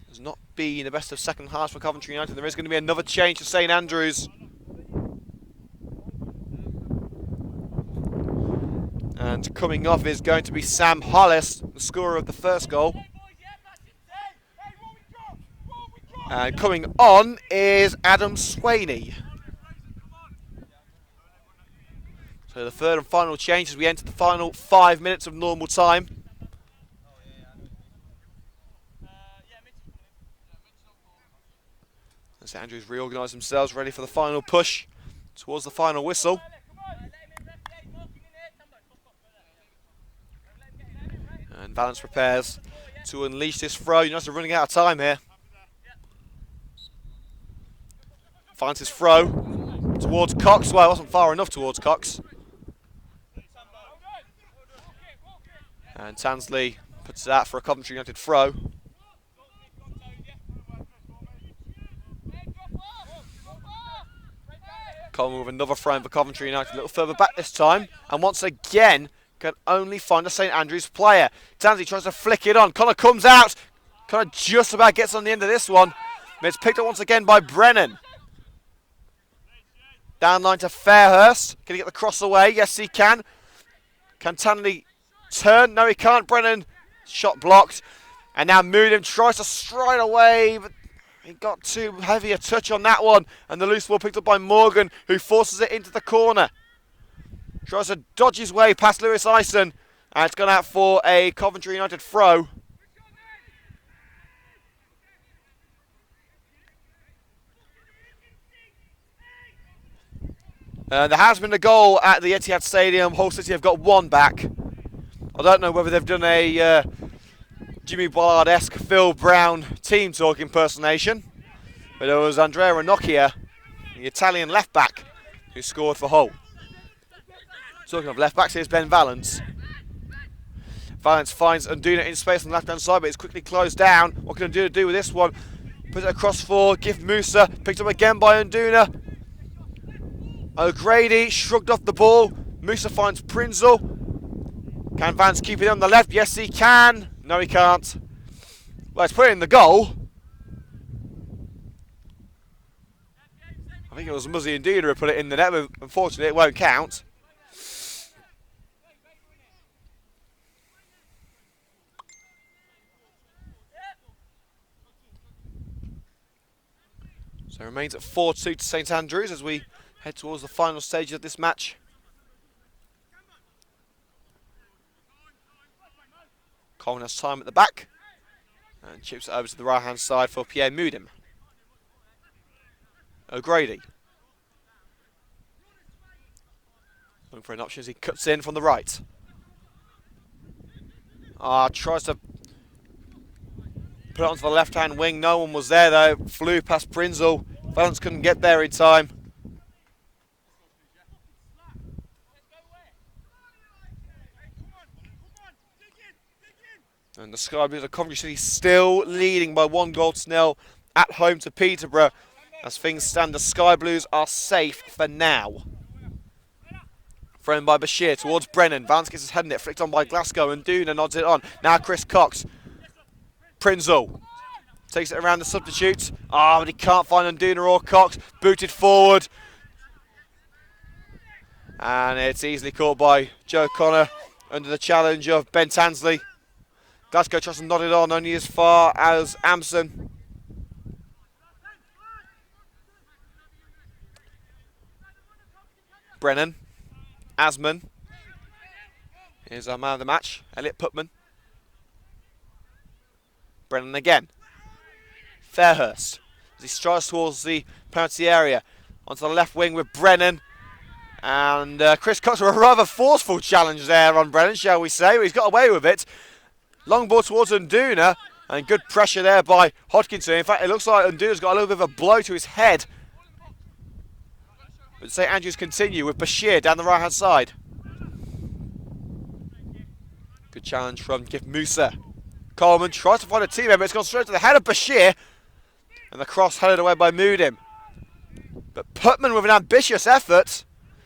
Has not been the best of second halves for Coventry United. There is going to be another change to St Andrews. And coming off is going to be Sam Hollis, the scorer of the first goal. And coming on is Adam Swaney. So the third and final change as we enter the final 5 minutes of normal time. St Andrews reorganise themselves, ready for the final push towards the final whistle. And Valence prepares to unleash this throw. United are running out of time here. Finds his throw towards Cox. Well, it wasn't far enough towards Cox. And Tansley puts it out for a Coventry United throw. Coleman with another throw in for Coventry United, a little further back this time. And once again, can only find a St Andrews player. Tansley tries to flick it on. Connor comes out. Connor just about gets on the end of this one. And it's picked up once again by Brennan. Down line to Fairhurst. Can he get the cross away? Yes, he can. Can Tansley turn? No, he can't. Brennan, shot blocked. And now Moodim tries to stride away, but he got too heavy a touch on that one. And the loose ball picked up by Morgan, who forces it into the corner. Tries to dodge his way past Lewis Ison. And it's gone out for a Coventry United throw. There has been a goal at the Etihad Stadium. Hull City have got one back. I don't know whether they've done a Jimmy Ballard-esque Phil Brown team talk impersonation, but it was Andrea Ranocchia, the Italian left back, who scored for Hull. Talking of left backs, here's Ben Valence. Valence finds Nduna in space on the left hand side, but it's quickly closed down. What can Nduna do with this one? Puts it across for Gift Musa, picked up again by Nduna. O'Grady shrugged off the ball. Musa finds Prinzel. Can Vance keep it on the left? Yes, he can. No, he can't. Well, it's put it in the goal. I think it was Muzzy and Dina who put it in the net, but unfortunately it won't count. So it remains at 4-2 to St Andrews as we head towards the final stage of this match. Coleman has time at the back and chips it over to the right hand side for Pierre Mudim. O'Grady. Looking for an option as he cuts in from the right. Tries to put it onto the left hand wing. No one was there though. Flew past Prinzel. Valence couldn't get there in time. And the Sky Blues of Coventry City still leading by 1-0 at home to Peterborough. As things stand, the Sky Blues are safe for now. Thrown by Bashir towards Brennan. Vance gets his head in it, flicked on by Glasgow, and Duna nods it on. Now Chris Cox. Prinzel takes it around the substitutes. But he can't find Nduna or Cox. Booted forward. And it's easily caught by Joe Connor under the challenge of Ben Tansley. Glasgow tries to nod it on, only as far as Amson. Brennan. Asman. Here's our man of the match, Elliot Putman. Brennan again. Fairhurst as he strides towards the penalty area. Onto the left wing with Brennan. And Chris Cox with a rather forceful challenge there on Brennan, shall we say. But he's got away with it. Long ball towards Nduna. And good pressure there by Hodkinson. In fact, it looks like Nduna's got a little bit of a blow to his head. But St Andrews continue with Bashir down the right-hand side. Good challenge from Gif Musa. Coleman tries to find a teammate, but it's gone straight to the head of Bashir. And the cross headed away by Mudim. But Putman with an ambitious effort.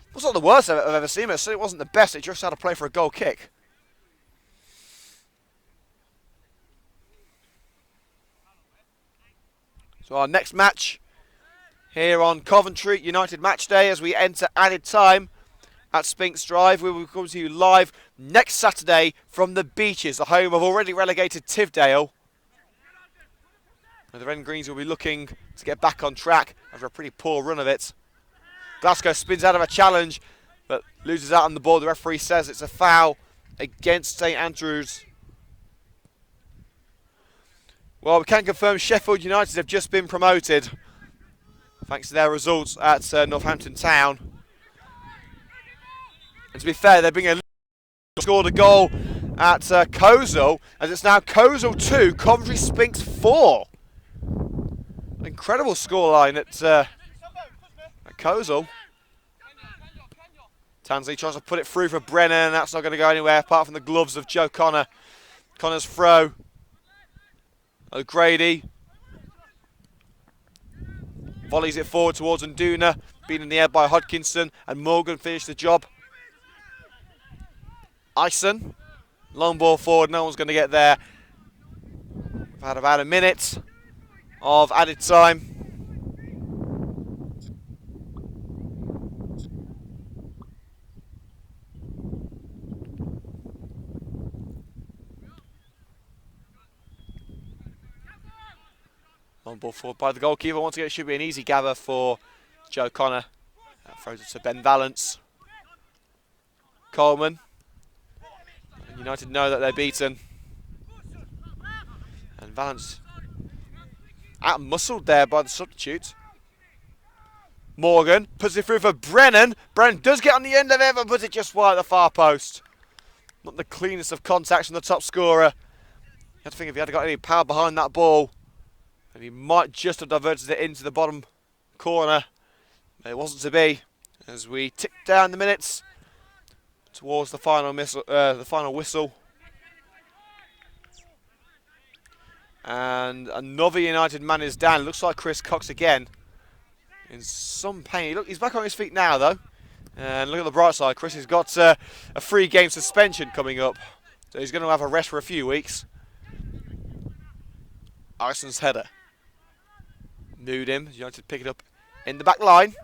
It wasn't the worst I've ever seen, but it wasn't the best. It just had to play for a goal kick. So our next match here on Coventry United Match Day as we enter added time at Spinks Drive. We will come to you live next Saturday from the Beaches, the home of already relegated Tivedale. And the Red and Greens will be looking to get back on track after a pretty poor run of it. Glasgow spins out of a challenge but loses out on the ball. The referee says it's a foul against St Andrews. Well, we can confirm Sheffield United have just been promoted thanks to their results at Northampton Town. And to be fair, they're being scored a goal at Kozel, as it's now Kozel 2, Coventry Spinks 4. An incredible scoreline at Kozel. Tansley tries to put it through for Brennan. That's not going to go anywhere apart from the gloves of Joe Connor. Connor's throw. O'Grady volleys it forward towards Nduna, beaten in the air by Hodkinson, and Morgan finished the job. Ison, long ball forward, no one's going to get there. We've had about a minute of added time. Long ball forward by the goalkeeper. Once again, it should be an easy gather for Joe Connor. That throws it to Ben Valence. Coleman. And United know that they're beaten. And Valence out-muscled there by the substitute. Morgan puts it through for Brennan. Brennan does get on the end of it, but puts it just wide at the far post. Not the cleanest of contacts from the top scorer. You have to think if he had got any power behind that ball, and he might just have diverted it into the bottom corner. But it wasn't to be. As we tick down the minutes towards the final whistle. And another United man is down. Looks like Chris Cox again. In some pain. Look, he's back on his feet now, though. And look at the bright side. Chris has got a 3-game suspension coming up. So he's going to have a rest for a few weeks. Arison's header. Mudim. United pick it up in the back line.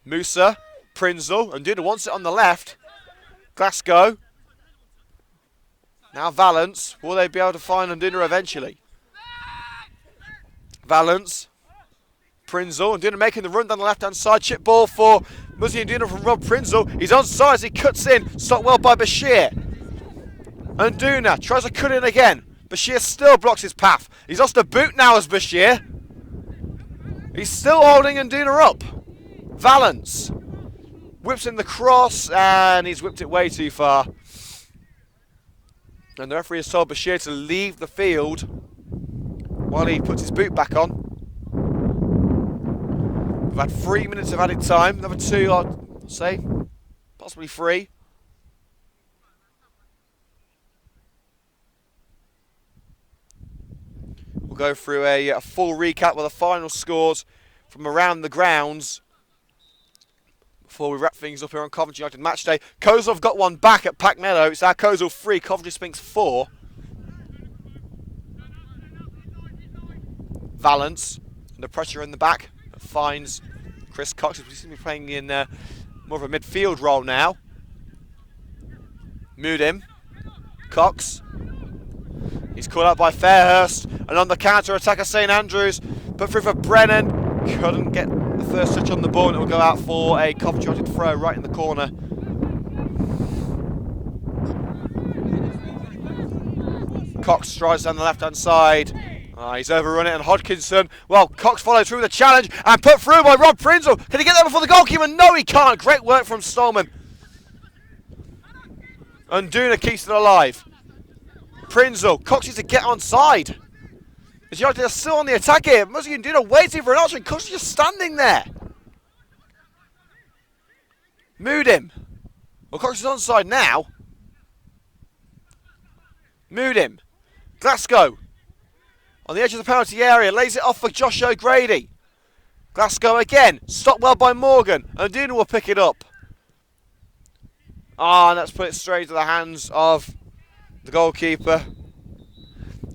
Musa. Prinzel. And Nduna wants it on the left. Glasgow. Now Valence. Will they be able to find Nduna eventually? Valence. Prinzel, and Duna making the run down the left-hand side. Chip ball for Muzi and Duna from Rob Prinzel. He's onside as he cuts in. Stopped well by Bashir. And Duna tries to cut in again. Bashir still blocks his path. He's lost a boot now as Bashir. He's still holding Nduna up. Valance whips in the cross, and he's whipped it way too far. And the referee has told Bashir to leave the field while he puts his boot back on. We've had 3 minutes of added time. Another 2, I'd say. Possibly 3. We'll go through a full recap with the final scores from around the grounds before we wrap things up here on Coventry United Match Day. Kozel have got one back at Pack Meadow. It's our Kozel 3, Coventry Spinks 4. Valance, under pressure in the back, finds Chris Cox, who seems to be playing in more of a midfield role now. Moodim, Cox. He's caught out by Fairhurst, and on the counter-attack of St Andrews, put through for Brennan. Couldn't get the first touch on the ball, and it will go out for a Coventry United throw right in the corner. Cox strides down the left-hand side. He's overrun it, and Hodkinson, well, Cox follows through the challenge, and put through by Rob Prinzel. Can he get there before the goalkeeper? No, he can't. Great work from Stolman. And Duna keeps it alive. Prinzel, Cox needs to get onside. As United are still on the attack here. Muzi and Duna waiting for an option. Cox is just standing there. Mood him. Well, Cox is onside now. Mood him. Glasgow. On the edge of the penalty area. Lays it off for Josh O'Grady. Glasgow again. Stopped well by Morgan. And Duna will pick it up. And let's put it straight to the hands of the goalkeeper.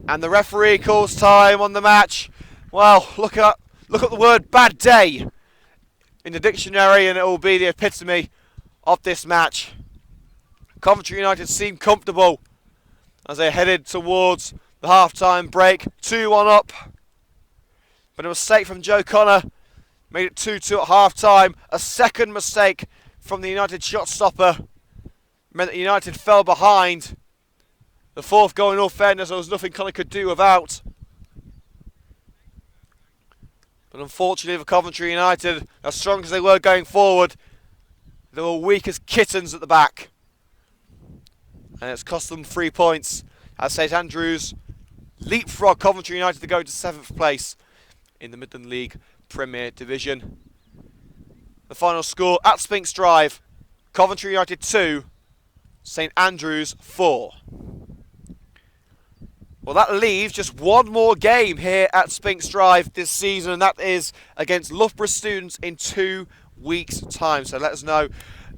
And the referee calls time on the match. Well, look up the word bad day in the dictionary, and it will be the epitome of this match. Coventry United seemed comfortable as they headed towards the half-time break. 2-1 up. But a mistake from Joe Connor made it 2-2 at half-time. A second mistake from the United shot stopper meant that United fell behind. The fourth goal, in all fairness, there was nothing Connor could do about. But unfortunately for Coventry United, as strong as they were going forward, they were weak as kittens at the back. And it's cost them 3 points as St Andrews leapfrog Coventry United to go to 7th place in the Midland League Premier Division. The final score at Spinks Drive, Coventry United 2, St Andrews 4. Well, that leaves just one more game here at Spinks Drive this season, and that is against Loughborough Students in 2 weeks' time. So let us know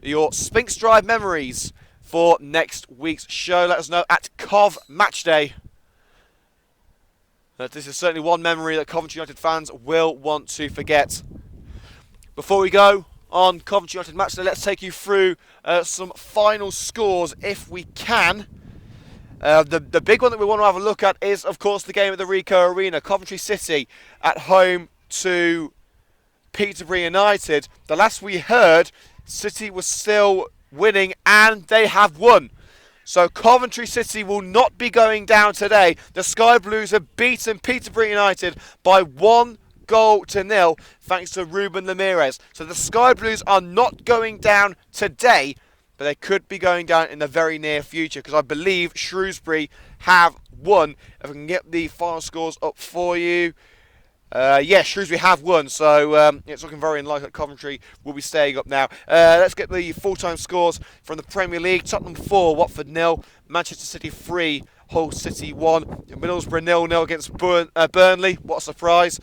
your Spinks Drive memories for next week's show. Let us know at Cov Matchday. This is certainly one memory that Coventry United fans will want to forget. Before we go on Coventry United Matchday, let's take you through some final scores if we can. The big one that we want to have a look at is, of course, the game at the Rico Arena. Coventry City at home to Peterborough United. The last we heard, City was still winning, and they have won. So Coventry City will not be going down today. The Sky Blues have beaten Peterborough United by 1-0 thanks to Ruben Ramirez. So the Sky Blues are not going down today, but they could be going down in the very near future, because I believe Shrewsbury have won. If I can get the final scores up for you. Yes, Shrewsbury have won, so it's looking very unlikely that Coventry will be staying up now. Let's get the full-time scores from the Premier League. Tottenham 4, Watford 0, Manchester City 3, Hull City 1, Middlesbrough 0-0 against Burnley. What a surprise.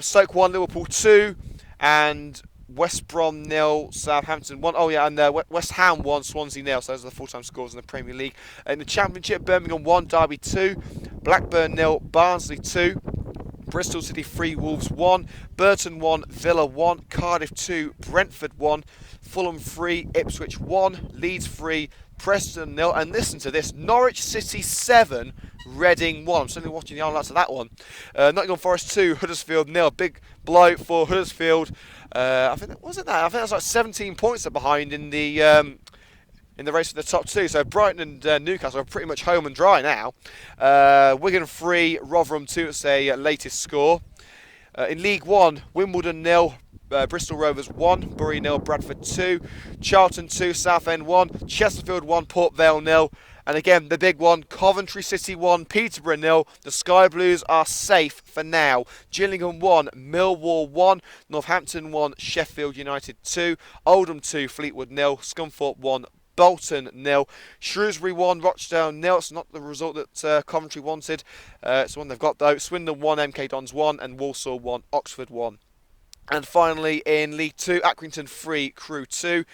Stoke 1, Liverpool 2, and West Brom 0, Southampton 1. Oh yeah, and West Ham 1, Swansea 0. So those are the full-time scores in the Premier League. In the Championship, Birmingham 1, Derby 2, Blackburn 0, Barnsley 2, Bristol City 3, Wolves 1, Burton 1, Villa 1, Cardiff 2, Brentford 1, Fulham 3, Ipswich 1, Leeds 3, Preston 0, and listen to this, Norwich City 7, Reading 1. I'm certainly watching the highlights of that one. Nottingham Forest 2, Huddersfield 0. Big blow for Huddersfield. I think that wasn't that. I think that's like 17 points they're behind in the race for the top two. So Brighton and Newcastle are pretty much home and dry now. Wigan 3, Rotherham 2. It's their latest score. In League 1, Wimbledon 0. Bristol Rovers 1, Bury 0, Bradford 2, Charlton 2, Southend 1, Chesterfield 1, Port Vale 0, and again the big one, Coventry City 1, Peterborough 0. The Sky Blues are safe for now. Gillingham 1, Millwall 1, Northampton 1, Sheffield United 2, Oldham 2, Fleetwood 0, Scunthorpe 1, Bolton 0, Shrewsbury 1, Rochdale 0. It's not the result that Coventry wanted. It's the one they've got though. Swindon 1, MK Dons 1, and Walsall 1, Oxford 1. And finally, in League 2, Accrington 3, Crewe 2.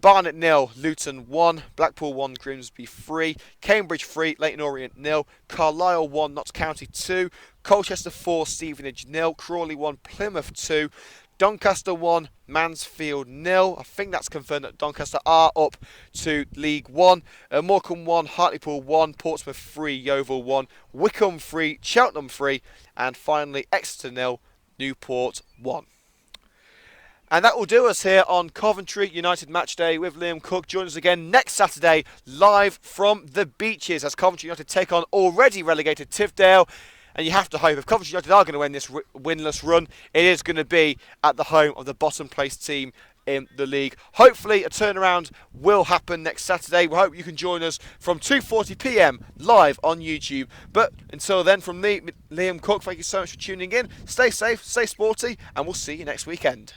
Barnet 0, Luton 1, Blackpool 1, Grimsby 3, Cambridge 3, Leyton Orient 0, Carlisle 1, Notts County 2, Colchester 4, Stevenage 0, Crawley 1, Plymouth 2, Doncaster 1, Mansfield 0. I think that's confirmed that Doncaster are up to League 1. Morecambe 1, Hartlepool 1, Portsmouth 3, Yeovil 1, Wycombe 3, Cheltenham 3, and finally Exeter 0, Newport 1. And that will do us here on Coventry United Match Day with Liam Cook. Join us again next Saturday live from the beaches as Coventry United take on already relegated Tivedale. And you have to hope if Coventry United are going to win this winless run, it is going to be at the home of the bottom placed team in the league. Hopefully a turnaround will happen next Saturday. We hope you can join us from 2:40 p.m. live on YouTube. But until then, from me, Liam Cook, thank you so much for tuning in. Stay safe, stay sporty, and we'll see you next weekend.